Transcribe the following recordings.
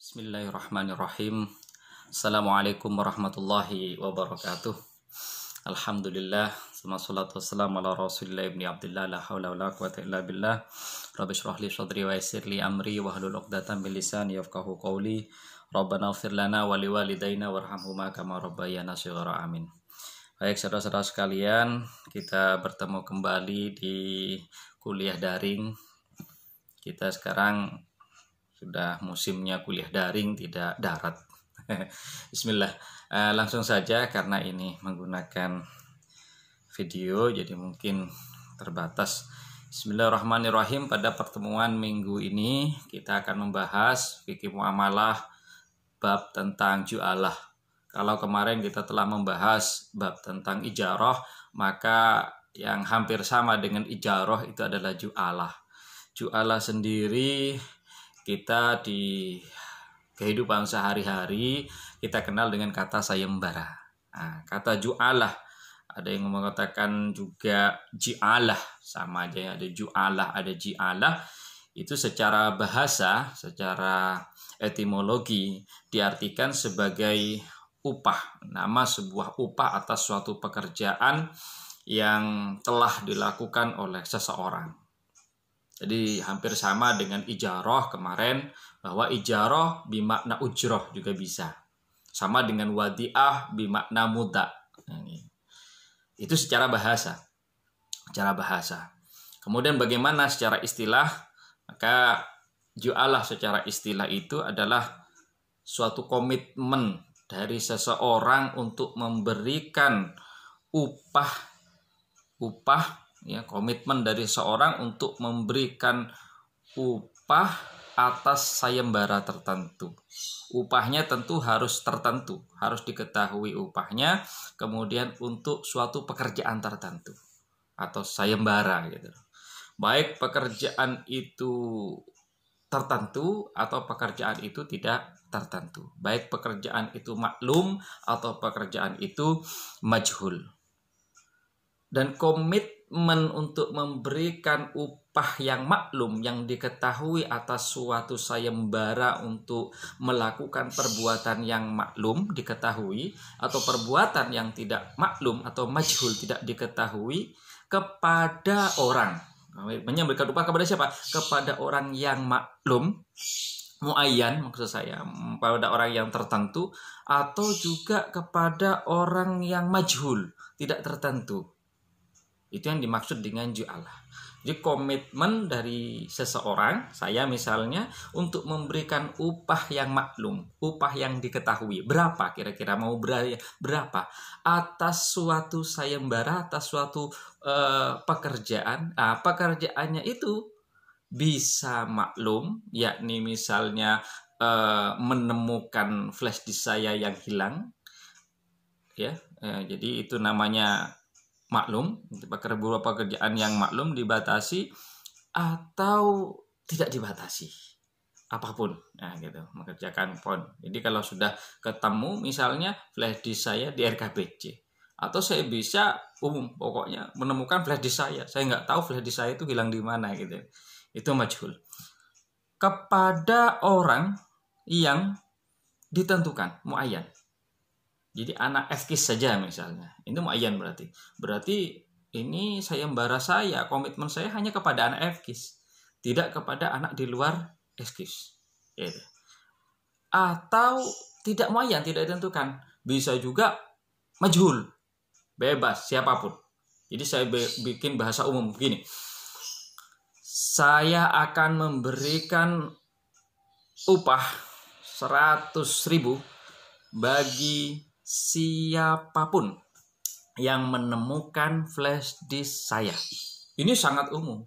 Bismillahirrahmanirrahim. Assalamualaikum warahmatullahi wabarakatuh. Alhamdulillah, wassalatu wassalamu ala Rasulillah ibni Abdillah, la haula wala quwwata illa billah. Rabbi shrah li sadri wa yassir li amri wahlul 'uqdatam min lisani yafqahu qawli. Rabbana ighfir lana wa liwalidayna warhamhuma kama rabbayana shighara. Amin. Baik, saudara-saudara sekalian, kita bertemu kembali di kuliah daring. Kita sekarang sudah musimnya kuliah daring, tidak darat. Bismillah. Langsung saja karena ini menggunakan video, jadi mungkin terbatas. Bismillahirrahmanirrahim. Pada pertemuan minggu ini kita akan membahas fikih muamalah bab tentang ju'alah. Kalau kemarin kita telah membahas bab tentang ijarah, maka yang hampir sama dengan ijarah itu adalah ju'alah. Ju'alah sendiri kita di kehidupan sehari-hari kita kenal dengan kata sayembara. Nah, kata ju'alah, ada yang mengatakan juga ji'alah, sama aja ya, ada ju'alah, ada ji'alah. Itu secara bahasa, secara etimologi diartikan sebagai upah, nama sebuah upah atas suatu pekerjaan yang telah dilakukan oleh seseorang. Jadi hampir sama dengan ijarah kemarin, bahwa ijarah bimakna ujroh juga bisa. Sama dengan wadi'ah bimakna muda. Itu secara bahasa. Secara bahasa. Kemudian bagaimana secara istilah? Maka ju'alah secara istilah itu adalah suatu komitmen dari seseorang untuk memberikan upah, ya, komitmen dari seorang untuk memberikan upah atas sayembara tertentu. Upahnya tentu harus tertentu, harus diketahui upahnya, kemudian untuk suatu pekerjaan tertentu atau sayembara gitu. Baik pekerjaan itu tertentu atau pekerjaan itu tidak tertentu. Baik pekerjaan itu maklum atau pekerjaan itu majhul. Dan komitmen untuk memberikan upah yang maklum, yang diketahui atas suatu sayembara untuk melakukan perbuatan yang maklum diketahui, atau perbuatan yang tidak maklum atau majhul tidak diketahui, kepada orang. Memberikan upah kepada siapa? Kepada orang yang maklum, muayyan maksud saya, pada orang yang tertentu, atau juga kepada orang yang majhul, tidak tertentu. Itu yang dimaksud dengan ju'alah. Jadi komitmen dari seseorang, saya misalnya, untuk memberikan upah yang maklum, upah yang diketahui. Berapa kira-kira mau berapa? Atas suatu sayembara, atas suatu pekerjaan. Pekerjaannya itu bisa maklum, yakni misalnya menemukan flash disk saya yang hilang. Ya, jadi itu namanya maklum, beberapa pekerjaan yang maklum dibatasi atau tidak dibatasi, apapun, nah gitu, mengerjakan pon. Jadi kalau sudah ketemu misalnya flash disk saya di RKBC, atau saya bisa pokoknya menemukan flash disk saya nggak tahu flash disk saya itu hilang di mana gitu, itu majhul. Kepada orang yang ditentukan, muayyan. Jadi anak FKIS saja misalnya, itu muayyan berarti ini sayembara saya, komitmen saya hanya kepada anak FKIS, tidak kepada anak di luar FKIS. Gitu. Atau tidak muayyan, tidak ditentukan, bisa juga majhul, bebas siapapun. Jadi saya bikin bahasa umum begini, saya akan memberikan upah 100.000 bagi siapapun yang menemukan flash disk saya. Ini sangat umum.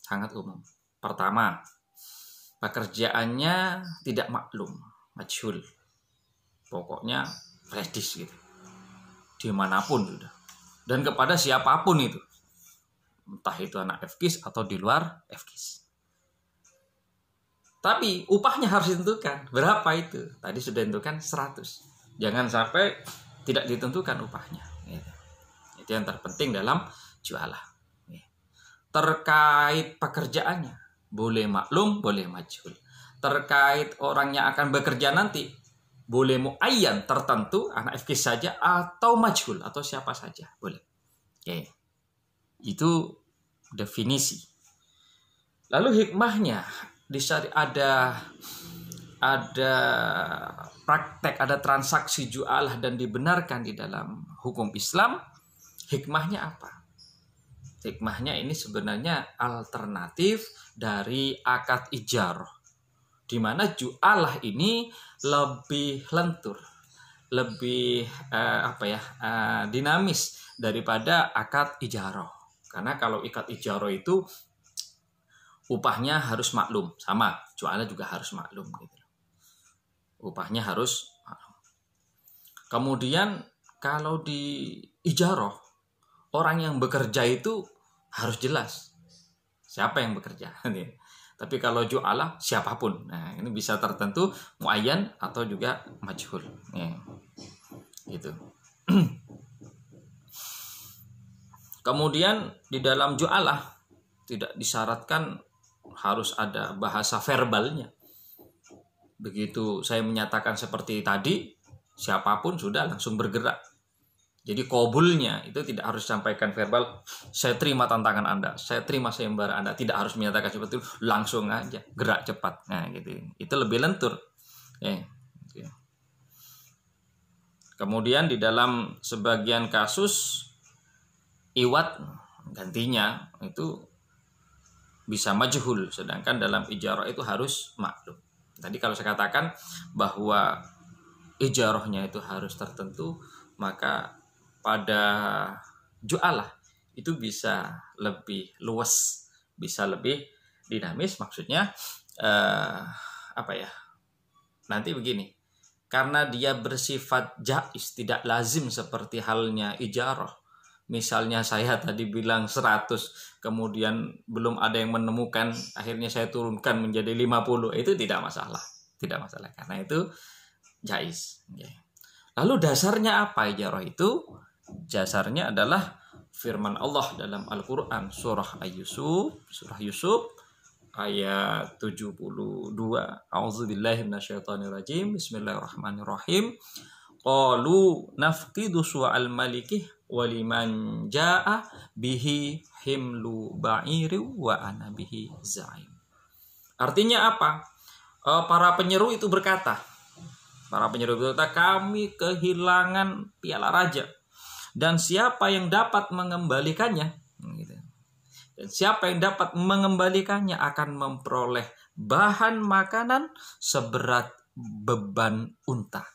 Sangat umum. Pertama, pekerjaannya tidak maklum, majhul. Pokoknya flash disk gitu. Dimanapun sudah. Dan kepada siapapun itu. Entah itu anak FKIS atau di luar FKIS. Tapi upahnya harus ditentukan. Berapa itu? Tadi sudah ditentukan 100. Jangan sampai tidak ditentukan upahnya. Itu yang terpenting dalam ju'alah. Terkait pekerjaannya, boleh maklum, boleh majhul. terkait orang yang akan bekerja nanti, boleh muayyan tertentu, anak FK saja, atau majhul, atau siapa saja, boleh. Oke. Itu definisi. Lalu hikmahnya, ada praktek, ada transaksi jualah dan dibenarkan di dalam hukum Islam. Hikmahnya apa? Hikmahnya ini sebenarnya alternatif dari akad ijarah, di mana jualah ini lebih lentur, lebih dinamis daripada akad ijarah. Karena kalau akad ijarah itu upahnya harus maklum, sama jualah juga harus maklum gitu. Upahnya harus maklum. Kemudian kalau di ijarah, orang yang bekerja itu harus jelas siapa yang bekerja. Tapi kalau jualah siapapun. Nah, ini bisa tertentu muayyan atau juga majhul. Ya. Gitu. Kemudian di dalam jualah tidak disyaratkan harus ada bahasa verbalnya. Begitu saya menyatakan seperti tadi, siapapun sudah langsung bergerak. Jadi qabulnya itu tidak harus disampaikan verbal, saya terima tantangan Anda, saya terima sayembara Anda, tidak harus menyatakan seperti itu, langsung aja gerak cepat. Nah, gitu. Itu lebih lentur. Gitu. Kemudian di dalam sebagian kasus iwat gantinya itu bisa majhul, sedangkan dalam ijarah itu harus maklum. Tadi kalau saya katakan bahwa ijarahnya itu harus tertentu, maka pada jualah itu bisa lebih luas, bisa lebih dinamis. Maksudnya nanti begini, karena dia bersifat jaiz, tidak lazim seperti halnya ijarah. Misalnya saya tadi bilang 100, kemudian belum ada yang menemukan, akhirnya saya turunkan menjadi 50, itu tidak masalah. Tidak masalah, karena itu jaiz. Lalu dasarnya apa ijarah itu? Dasarnya adalah firman Allah dalam Al-Quran, surah Yusuf ayat 72. A'udzubillahi minasyaitonirrajim. Bismillahirrahmanirrahim. Qalu nafqidu su'al malikih waliman ja'a bihi himlu ba'iri wa ana bihi za'im. Artinya apa? Para penyeru itu berkata, kami kehilangan piala raja, dan siapa yang dapat mengembalikannya, dan siapa yang dapat mengembalikannya akan memperoleh bahan makanan seberat beban unta,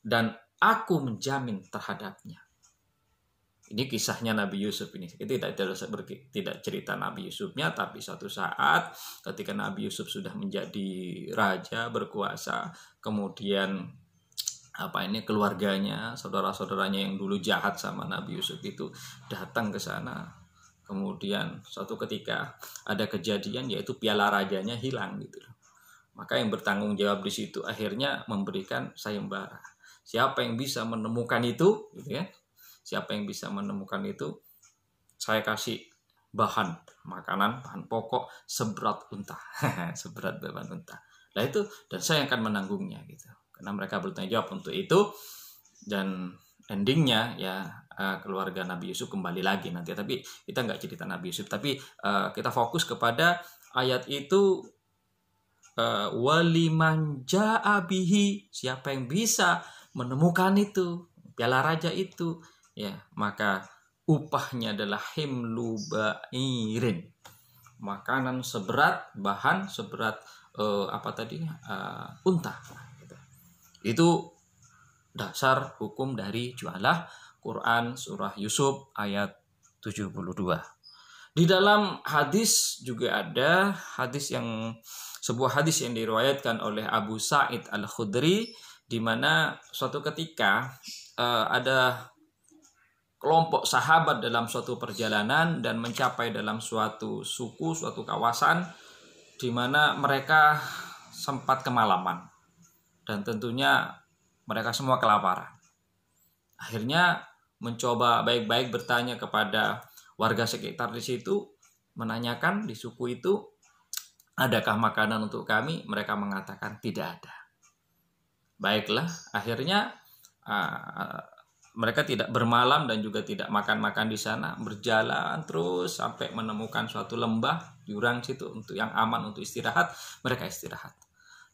dan aku menjamin terhadapnya. Ini kisahnya Nabi Yusuf ini. Itu tidak cerita Nabi Yusufnya, tapi suatu saat ketika Nabi Yusuf sudah menjadi raja, berkuasa, kemudian keluarganya, saudara-saudaranya yang dulu jahat sama Nabi Yusuf itu datang ke sana. Kemudian suatu ketika ada kejadian, yaitu piala rajanya hilang gitu. Maka yang bertanggung jawab di situ akhirnya memberikan sayembara. Siapa yang bisa menemukan itu, gitu ya? Siapa yang bisa menemukan itu, saya kasih bahan makanan, bahan pokok seberat unta. Seberat beban unta. Nah itu, dan saya akan menanggungnya gitu. Karena mereka bertanggung jawab untuk itu. Dan endingnya ya keluarga Nabi Yusuf kembali lagi nanti. Tapi kita nggak cerita Nabi Yusuf, tapi kita fokus kepada ayat itu. Waliman ja'a bihi, siapa yang bisa menemukan itu, piala raja itu, ya maka upahnya adalah himlu ba'irin, makanan seberat, bahan seberat unta. Itu dasar hukum dari jualah. Quran surah Yusuf ayat 72. Di dalam hadis juga ada sebuah hadis yang diriwayatkan oleh Abu Sa'id Al-Khudri, di mana suatu ketika ada kelompok sahabat dalam suatu perjalanan dan mencapai dalam suatu suku, suatu kawasan, di mana mereka sempat kemalaman dan tentunya mereka semua kelaparan. Akhirnya mencoba baik-baik bertanya kepada warga sekitar di situ, menanyakan di suku itu, adakah makanan untuk kami? Mereka mengatakan tidak ada. Baiklah, akhirnya mereka tidak bermalam dan juga tidak makan-makan di sana, berjalan terus sampai menemukan suatu lembah jurang situ untuk yang aman untuk istirahat. Mereka istirahat.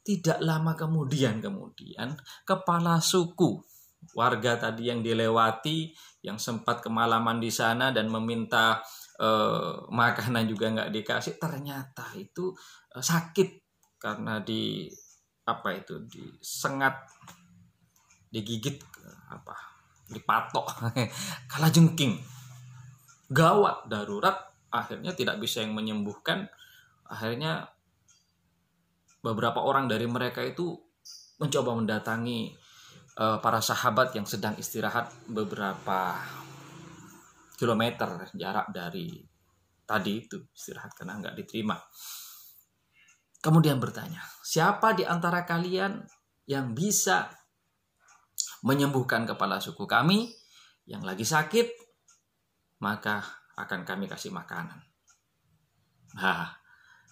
Tidak lama kemudian kepala suku warga tadi yang dilewati, yang sempat kemalaman di sana dan meminta makanan juga nggak dikasih, ternyata itu sakit karena disengat, digigit, dipatok kalajengking. Gawat, darurat, akhirnya tidak bisa yang menyembuhkan. Akhirnya beberapa orang dari mereka itu mencoba mendatangi para sahabat yang sedang istirahat beberapa kilometer jarak dari tadi itu istirahat karena nggak diterima. Kemudian bertanya, siapa di antara kalian yang bisa menyembuhkan kepala suku kami yang lagi sakit, maka akan kami kasih makanan. Nah,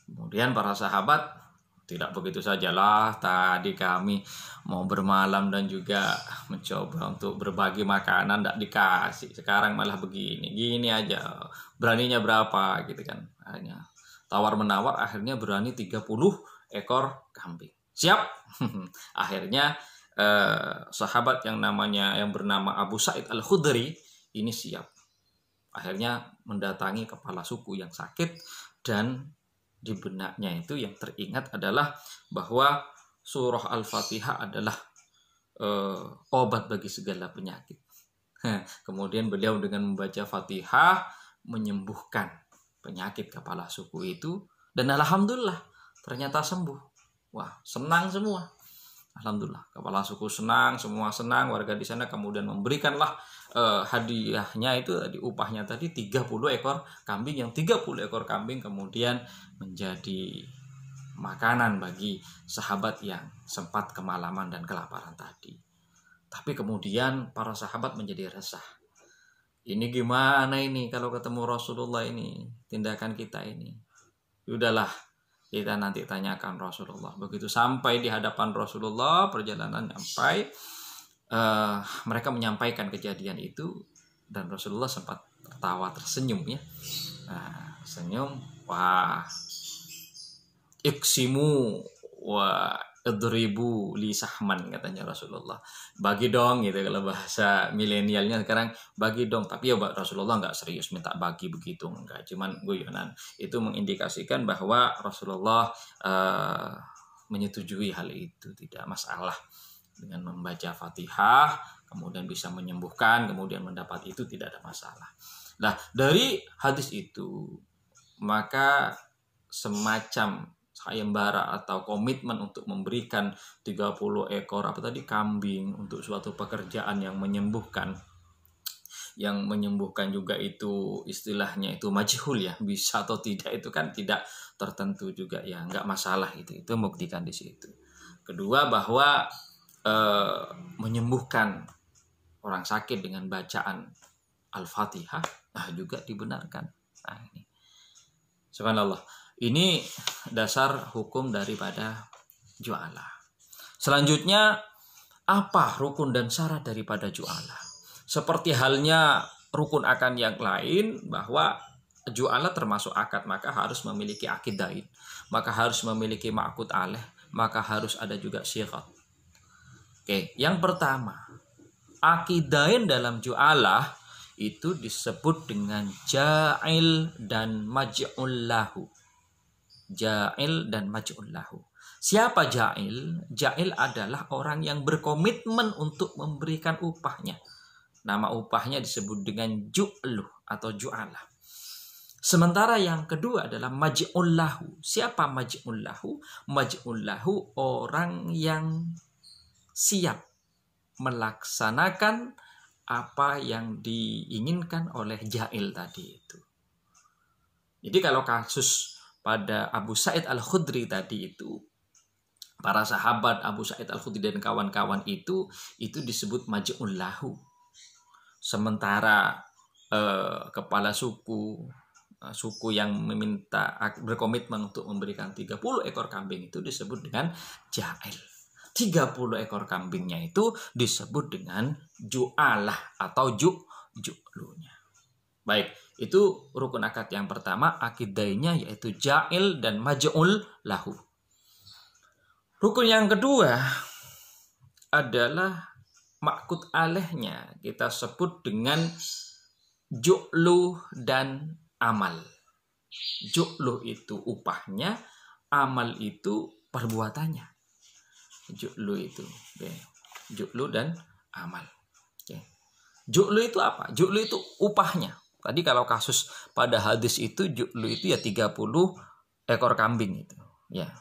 kemudian para sahabat tidak begitu sajalah, tadi kami mau bermalam dan juga mencoba untuk berbagi makanan, tidak dikasih, sekarang malah begini, gini aja, beraninya berapa gitu kan. Hanya tawar menawar, akhirnya berani 30 ekor kambing. Siap. Akhirnya sahabat yang bernama Abu Sa'id Al-Khudri ini siap. Akhirnya mendatangi kepala suku yang sakit, dan di benaknya itu yang teringat adalah bahwa surah Al-Fatihah adalah obat bagi segala penyakit. Kemudian beliau dengan membaca Fatihah menyembuhkan penyakit kepala suku itu, dan alhamdulillah ternyata sembuh. Wah, senang semua. Alhamdulillah, kepala suku senang, semua senang, warga di sana kemudian memberikanlah hadiahnya itu, di upahnya tadi 30 ekor kambing, yang 30 ekor kambing kemudian menjadi makanan bagi sahabat yang sempat kemalaman dan kelaparan tadi. Tapi kemudian para sahabat menjadi resah. Ini gimana ini kalau ketemu Rasulullah ini, tindakan kita ini? Udahlah, kita nanti tanyakan Rasulullah. Begitu sampai di hadapan Rasulullah, perjalanan sampai, mereka menyampaikan kejadian itu, dan Rasulullah sempat tertawa, tersenyum ya. Senyum, wah, iksimu wa idribu li sahman, katanya Rasulullah. Bagi dong gitu, kalau bahasa milenialnya sekarang, bagi dong. Tapi ya Rasulullah nggak serius minta bagi begitu, enggak, cuman guyonan. Itu mengindikasikan bahwa Rasulullah menyetujui hal itu, tidak masalah dengan membaca Fatihah kemudian bisa menyembuhkan, kemudian mendapat itu, tidak ada masalah. Nah, dari hadis itu maka semacam sayembara atau komitmen untuk memberikan 30 ekor kambing untuk suatu pekerjaan yang menyembuhkan. Yang menyembuhkan juga itu istilahnya itu majhul ya, bisa atau tidak itu kan tidak tertentu juga ya, nggak masalah itu membuktikan di situ. Kedua, bahwa menyembuhkan orang sakit dengan bacaan Al-Fatihah juga dibenarkan. Nah, ini subhanallah. Ini dasar hukum daripada ju'alah. Selanjutnya, apa rukun dan syarat daripada ju'alah? Seperti halnya rukun akad yang lain, bahwa ju'alah termasuk akad, maka harus memiliki akidain, maka harus memiliki ma'qud alaih, maka harus ada juga syighah. Oke, yang pertama, akidain dalam ju'alah itu disebut dengan ja'il dan maj'ul lahu. Ja'il dan maj'ul lahu. Siapa ja'il? Ja'il adalah orang yang berkomitmen untuk memberikan upahnya. Nama upahnya disebut dengan ju'luh atau ju'alah. Sementara yang kedua adalah maj'ul lahu. Siapa maj'ul lahu? Maj'ul lahu orang yang siap melaksanakan apa yang diinginkan oleh ja'il tadi itu. Jadi kalau kasus pada Abu Sa'id Al-Khudri tadi itu, para sahabat Abu Sa'id Al-Khudri dan kawan-kawan itu disebut maj'ul lahu. Sementara kepala suku suku yang berkomitmen untuk memberikan 30 ekor kambing itu disebut dengan ja'il. 30 ekor kambingnya itu disebut dengan ju'alah atau ju'lunya. Baik, itu rukun akad yang pertama, akidainya yaitu ja'il dan maj'ul lahu. Rukun yang kedua adalah ma'qud alaihnya, kita sebut dengan ju'lu dan amal. Ju'lu itu upahnya, amal itu perbuatannya. Ju'lu itu, okay. Ju'lu dan amal. Okay. Ju'lu itu apa? Ju'lu itu upahnya. Tadi kalau kasus pada hadis itu ju'lu itu ya 30 ekor kambing itu. Ya.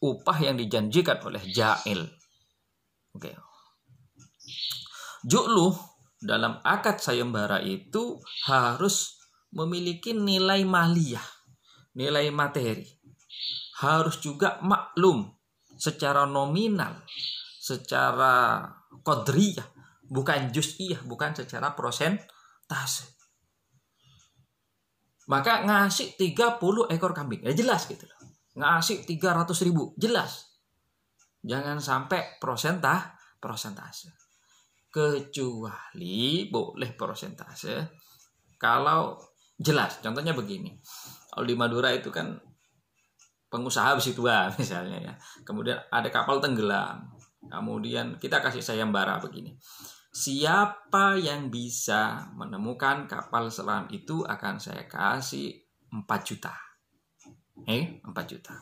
Upah yang dijanjikan oleh ja'il. Oke. Okay. Ju'lu dalam akad sayembara itu harus memiliki nilai maliyah, nilai materi. Harus juga maklum secara nominal, secara qadriyah, bukan juz'iyah, bukan secara persentase. Maka ngasih 30 ekor kambing, ya jelas gitu loh. Ngasih 300.000, jelas. Jangan sampai persentase. Kecuali boleh persentase kalau jelas. Contohnya begini. Kalau di Madura itu kan pengusaha besi tua misalnya ya. Kemudian ada kapal tenggelam. Kemudian kita kasih sayembara begini. Siapa yang bisa menemukan kapal selam itu akan saya kasih 4 juta. 4 juta.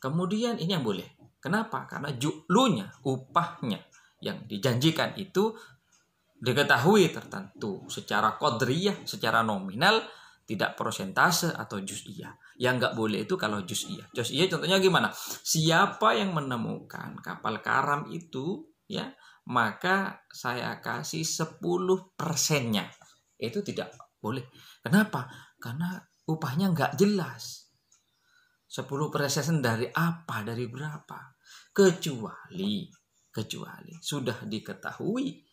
Kemudian ini yang boleh. Kenapa? Karena ju'lunya, upahnya yang dijanjikan itu diketahui tertentu secara qadriyah, secara nominal, tidak persentase atau juz'iyah. Yang nggak boleh itu kalau juz'iyah. Juz'iyah contohnya gimana? Siapa yang menemukan kapal karam itu, ya, maka saya kasih 10%-nya. Itu tidak boleh. Kenapa? Karena upahnya nggak jelas. 10% dari apa? Dari berapa? Kecuali sudah diketahui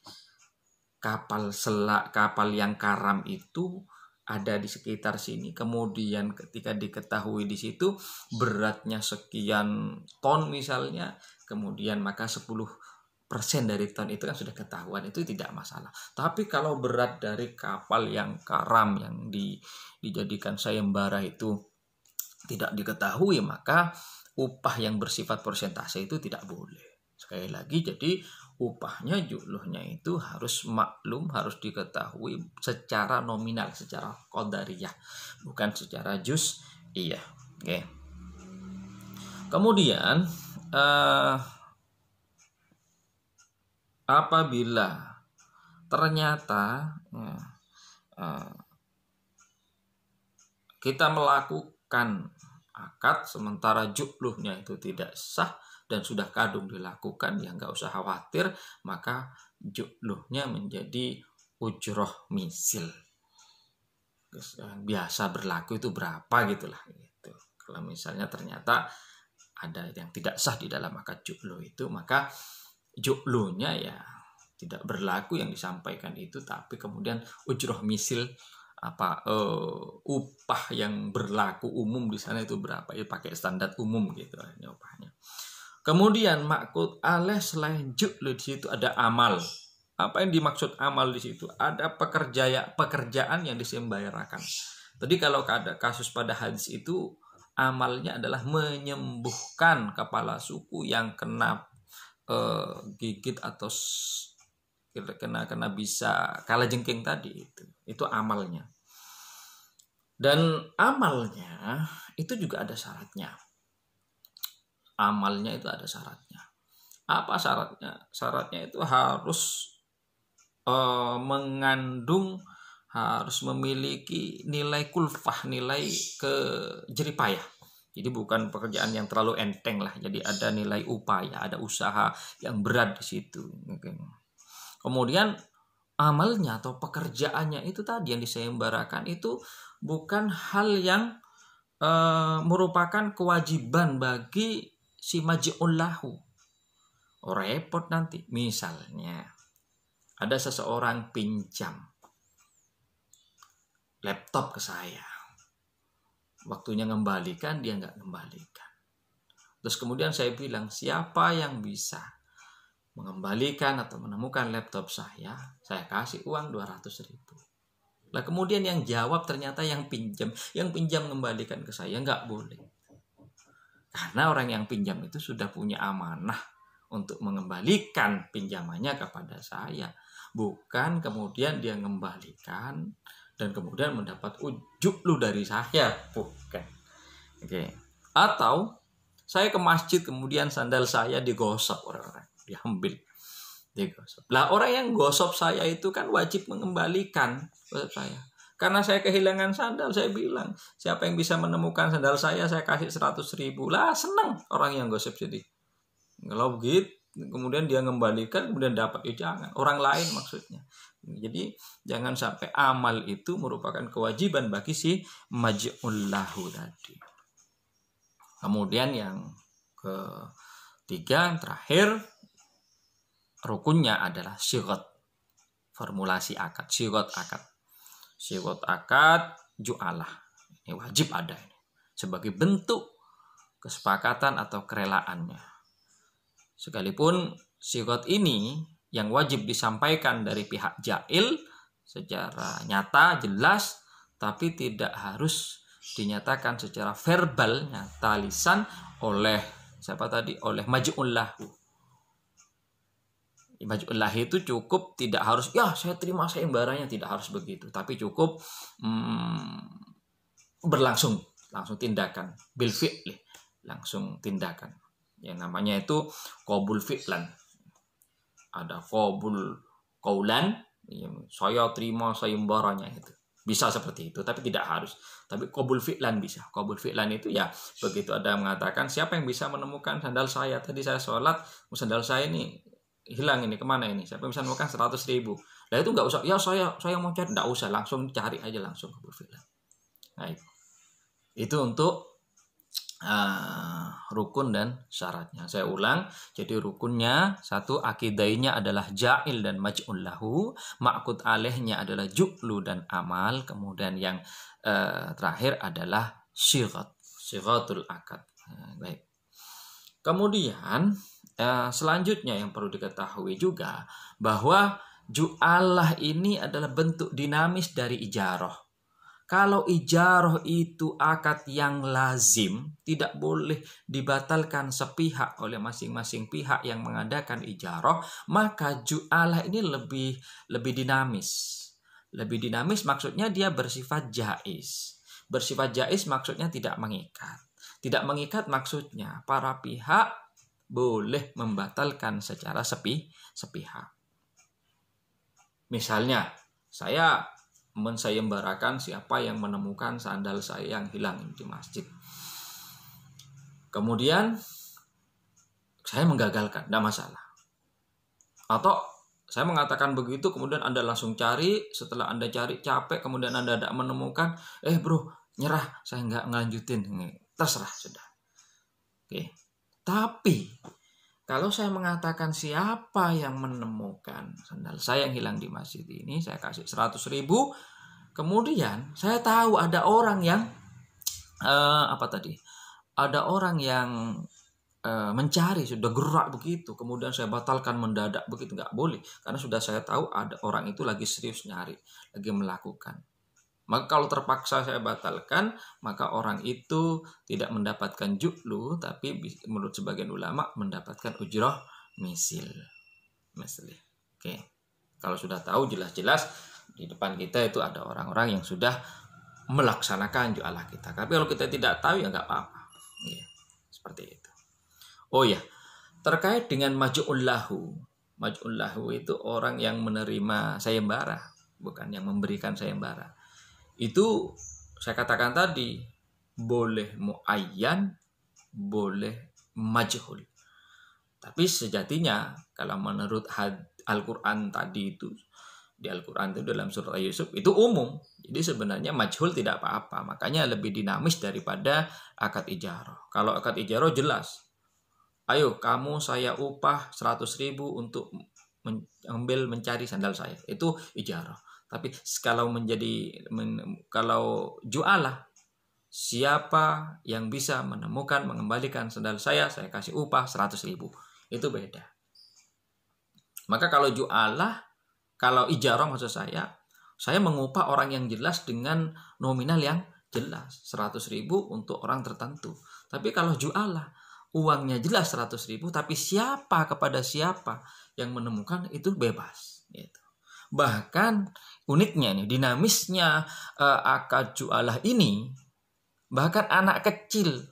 kapal yang karam itu ada di sekitar sini. Kemudian ketika diketahui di situ beratnya sekian ton misalnya, kemudian maka 10% dari ton itu kan sudah ketahuan, itu tidak masalah. Tapi kalau berat dari kapal yang karam yang dijadikan sayembara itu tidak diketahui, maka upah yang bersifat persentase itu tidak boleh. Sekali lagi, jadi upahnya ju'luhnya itu harus maklum, harus diketahui secara nominal, secara qadariyah, bukan secara juz'iyah. Oke. Kemudian apabila ternyata kita melakukan akad sementara ju'luhnya itu tidak sah dan sudah kadung dilakukan, ya nggak usah khawatir, maka ju'luhnya menjadi ujroh misil. Biasa berlaku itu berapa gitulah gitu. Kalau misalnya ternyata ada yang tidak sah di dalam akad ju'luh itu, maka ju'luhnya ya tidak berlaku yang disampaikan itu, tapi kemudian ujroh misil, upah yang berlaku umum di sana itu berapa, ya pakai standar umum gitu ini upahnya. Kemudian ma'qud alaih selain ju'lu di situ ada amal. Apa yang dimaksud amal di situ? Ada pekerjaan yang disembahirakan. Tadi kalau ada kasus pada hadis itu amalnya adalah menyembuhkan kepala suku yang kena gigit atau kena bisa kalajengking tadi itu amalnya. Dan amalnya itu juga ada syaratnya. Amalnya itu ada syaratnya. Apa syaratnya? Syaratnya itu harus mengandung, harus memiliki nilai kulfah, nilai kejeripayah. Jadi bukan pekerjaan yang terlalu enteng lah. Jadi ada nilai upaya, ada usaha yang berat di situ. Kemudian amalnya atau pekerjaannya itu tadi yang disayembarakan itu bukan hal yang merupakan kewajiban bagi si maj'ul lahu. Repot nanti. Misalnya ada seseorang pinjam laptop ke saya. waktunya ngembalikan, dia nggak ngembalikan. Terus kemudian saya bilang, siapa yang bisa mengembalikan atau menemukan laptop saya kasih uang 200.000. Lah kemudian yang jawab ternyata yang pinjam ngembalikan ke saya, nggak boleh. Karena orang yang pinjam itu sudah punya amanah untuk mengembalikan pinjamannya kepada saya. Bukan kemudian dia mengembalikan dan kemudian mendapat ujub dari saya. Bukan. Oke. Atau saya ke masjid kemudian sandal saya digosok orang-orang. Diambil. Digosok. Lah orang yang gosok saya itu kan wajib mengembalikan gosok saya. Karena saya kehilangan sandal, saya bilang, siapa yang bisa menemukan sandal saya kasih 100.000. Lah senang orang yang gosip jadi. Kalau begitu, kemudian dia mengembalikan, kemudian dapat, jangan. Orang lain maksudnya. Jadi jangan sampai amal itu merupakan kewajiban bagi si maj'ul lahu tadi. Kemudian yang ketiga, terakhir, rukunnya adalah syighot. Formulasi akad, syighot akad. Syighot akad ju'alah. Ini wajib ada ini. Sebagai bentuk kesepakatan atau kerelaannya. Sekalipun syighot ini yang wajib disampaikan dari pihak jail secara nyata, jelas, tapi tidak harus dinyatakan secara verbal, nyata lisan oleh siapa tadi? Oleh maj'ul lahu. Maj'ul lahu itu cukup, tidak harus ya saya terima sayembaranya, tidak harus begitu, tapi cukup berlangsung, langsung tindakan bil fi'li, langsung tindakan. Yang namanya itu qabul fi'lan. Ada qabul qaulan, saya terima sayembaranya, itu bisa seperti itu, tapi tidak harus. Tapi qabul fi'lan bisa. Qabul fi'lan itu ya begitu ada mengatakan, siapa yang bisa menemukan sandal saya, tadi saya sholat, sandal saya ini hilang, ini kemana ini, siapa yang bisa menemukan 100.000. Nah itu nggak usah, ya saya mau cari, nggak usah, langsung cari aja langsung qabul fi'lan. Nah itu untuk rukun dan syaratnya. Saya ulang, jadi rukunnya satu, akidainya adalah ja'il dan maj'ul lahu, ma'qud alaihnya adalah ju'lu dan amal, kemudian yang terakhir adalah syighatul akad. Baik. Kemudian selanjutnya yang perlu diketahui juga bahwa ju'alah ini adalah bentuk dinamis dari ijarah. Kalau ijarah itu akad yang lazim, tidak boleh dibatalkan sepihak oleh masing-masing pihak yang mengadakan ijarah, maka ju'alah ini lebih dinamis. Lebih dinamis maksudnya dia bersifat jaiz. Bersifat jaiz maksudnya tidak mengikat. Tidak mengikat maksudnya para pihak boleh membatalkan secara sepihak. Misalnya, saya mensayembarakan siapa yang menemukan sandal saya yang hilang di masjid. Kemudian saya menggagalkan, tidak masalah. Atau saya mengatakan begitu, kemudian Anda langsung cari, setelah Anda cari capek, kemudian Anda tidak menemukan, bro, nyerah, saya nggak ngelanjutin, terserah sudah. Oke. Tapi kalau saya mengatakan siapa yang menemukan sandal saya yang hilang di masjid ini, saya kasih 100.000. Kemudian saya tahu ada orang yang ada orang yang mencari, sudah gerak begitu, kemudian saya batalkan mendadak begitu, nggak boleh, karena sudah saya tahu ada orang itu lagi serius nyari, lagi melakukan. Maka kalau terpaksa saya batalkan, maka orang itu tidak mendapatkan ju'lu, tapi menurut sebagian ulama mendapatkan ujrah misil. Oke. Kalau sudah tahu jelas-jelas di depan kita itu ada orang-orang yang sudah melaksanakan ju'alah kita. Tapi kalau kita tidak tahu ya nggak apa-apa. Ya, seperti itu. Oh ya, terkait dengan maj'ul lahu. Maj'ul lahu itu orang yang menerima sayembara, bukan yang memberikan sayembara. Itu saya katakan tadi, boleh muayyan, boleh majhul. Tapi sejatinya kalau menurut Al-Quran tadi itu, di Al-Quran itu dalam surat Yusuf itu umum. Jadi sebenarnya majhul tidak apa-apa. Makanya lebih dinamis daripada akad ijarah. Kalau akad ijarah jelas, ayo kamu saya upah 100.000 untuk mencari sandal saya. Itu ijarah. Tapi kalau kalau ju'alah, siapa yang bisa menemukan mengembalikan sandal saya kasih upah 100.000. Itu beda. Maka kalau ju'alah, kalau ijarah maksud saya mengupah orang yang jelas dengan nominal yang jelas, 100.000 untuk orang tertentu. Tapi kalau ju'alah, uangnya jelas 100.000, tapi siapa kepada siapa yang menemukan itu bebas. Gitu. Bahkan uniknya nih, dinamisnya akad ju'alah ini, bahkan anak kecil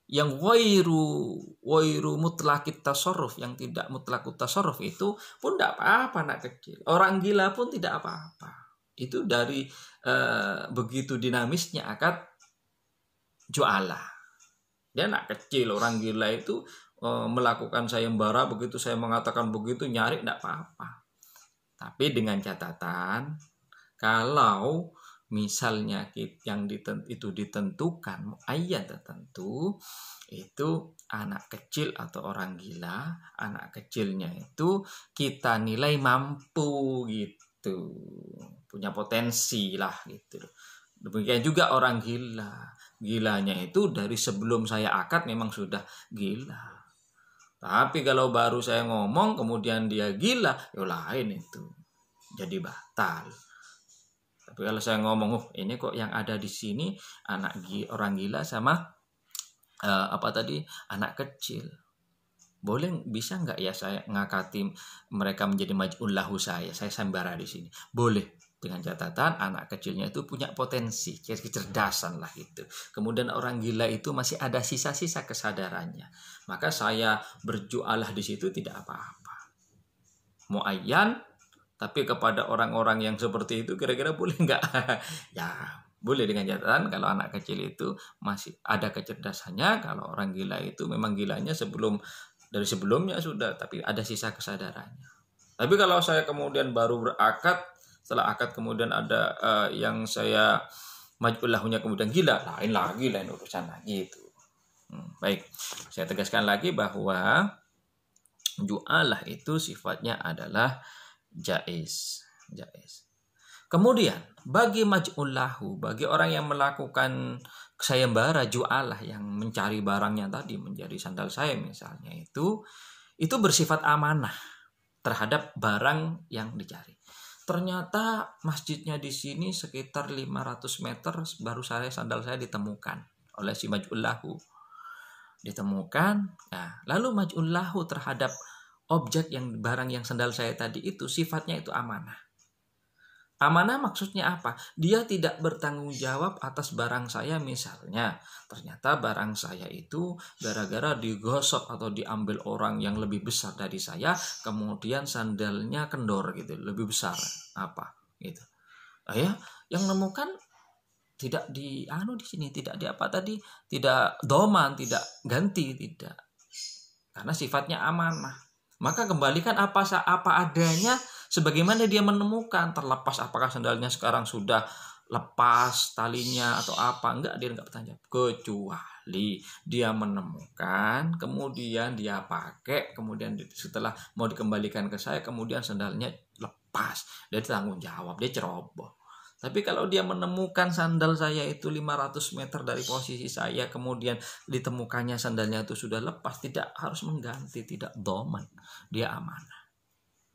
yang wairu mutlakit tasarruf, yang tidak mutlakut tasarruf itu pun tidak apa-apa anak kecil. Orang gila pun tidak apa-apa. Itu dari begitu dinamisnya akad ju'alah. Dia anak kecil, orang gila itu melakukan sayembara, begitu saya mengatakan begitu nyari tidak apa-apa. Tapi dengan catatan kalau misalnya yang itu ditentukan ayat tertentu, itu anak kecil atau orang gila, anak kecilnya itu kita nilai mampu gitu, punya potensi lah gitu. Demikian juga orang gila, gilanya itu dari sebelum saya akad memang sudah gila. Tapi kalau baru saya ngomong kemudian dia gila, ya lain itu, jadi batal. Tapi kalau saya ngomong, ini kok yang ada di sini orang gila sama anak kecil. Boleh, bisa nggak ya saya ngakati mereka menjadi maj'ul lahu saya sembara di sini? Boleh, dengan catatan anak kecilnya itu punya potensi, kecerdasan lah gitu. Kemudian orang gila itu masih ada sisa-sisa kesadarannya. Maka saya berjualah di situ tidak apa-apa. Muayyan, tapi kepada orang-orang yang seperti itu kira-kira boleh nggak? Ya boleh, dengan catatan kalau anak kecil itu masih ada kecerdasannya. Kalau orang gila itu memang gilanya dari sebelumnya sudah, tapi ada sisa kesadarannya. Tapi kalau saya kemudian baru berakad, setelah akad kemudian ada yang saya maj'ul lahunya kemudian gila, lain urusan lagi itu. Baik, saya tegaskan lagi bahwa ju'alah itu sifatnya adalah jaiz. Kemudian bagi maj'ul lahu, bagi orang yang melakukan sayembara ju'alah, yang mencari barangnya tadi menjadi sandal saya misalnya, itu bersifat amanah terhadap barang yang dicari. Ternyata masjidnya di sini sekitar 500 meter baru sandal saya ditemukan oleh si maj'ul lahu. Ditemukan, nah, lalu maj'ul lahu terhadap objek barang yang sandal saya tadi itu sifatnya itu amanah. Amanah maksudnya apa? Dia tidak bertanggung jawab atas barang saya misalnya. Ternyata barang saya itu gara-gara digosok atau diambil orang yang lebih besar dari saya, kemudian sandalnya kendor gitu, lebih besar apa gitu. Yang nemukan tidak di sini, tidak tidak doman, tidak ganti, tidak. Karena sifatnya amanah. Maka kembalikan apa adanya sebagaimana dia menemukan, terlepas apakah sandalnya sekarang sudah lepas talinya atau apa, dia enggak bertanya, kecuali dia menemukan kemudian dia pakai, kemudian setelah mau dikembalikan ke saya kemudian sandalnya lepas, dia tanggung jawab, dia ceroboh. Tapi kalau dia menemukan sandal saya itu 500 meter dari posisi saya, kemudian ditemukannya sandalnya itu sudah lepas, tidak harus mengganti, tidak doman, dia amanah.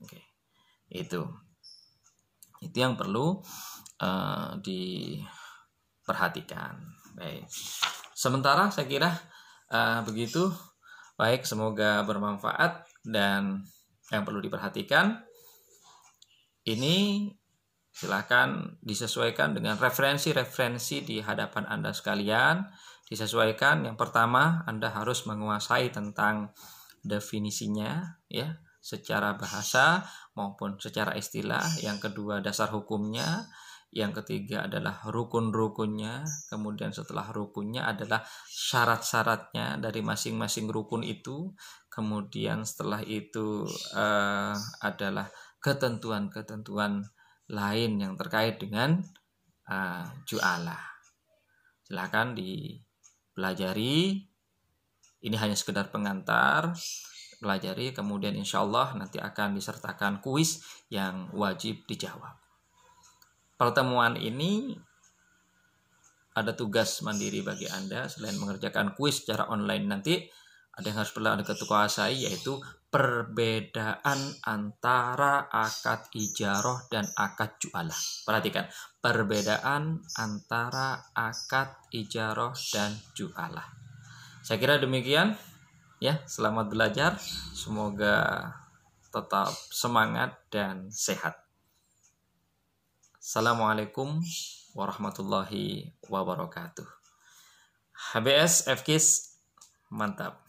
Oke. Itu yang perlu diperhatikan. Baik. Sementara saya kira begitu. Baik, semoga bermanfaat. Dan yang perlu diperhatikan ini silakan disesuaikan dengan referensi-referensi di hadapan Anda sekalian. Disesuaikan, yang pertama Anda harus menguasai tentang definisinya ya, secara bahasa maupun secara istilah. Yang kedua dasar hukumnya. Yang ketiga adalah rukun-rukunnya. Kemudian setelah rukunnya adalah syarat-syaratnya dari masing-masing rukun itu. Kemudian setelah itu adalah ketentuan-ketentuan lain yang terkait dengan ju'alah. Silakan dipelajari. Ini hanya sekedar pengantar. Pelajari, kemudian insya Allah nanti akan disertakan kuis yang wajib dijawab. Pertemuan ini ada tugas mandiri bagi Anda selain mengerjakan kuis secara online nanti. Ada yang harus Anda kuasai, yaitu perbedaan antara akad ijarah dan akad jualah. Perhatikan, perbedaan antara akad ijarah dan jualah. Saya kira demikian ya. Selamat belajar, semoga tetap semangat dan sehat. Assalamualaikum warahmatullahi wabarakatuh. HBS FKIS mantap.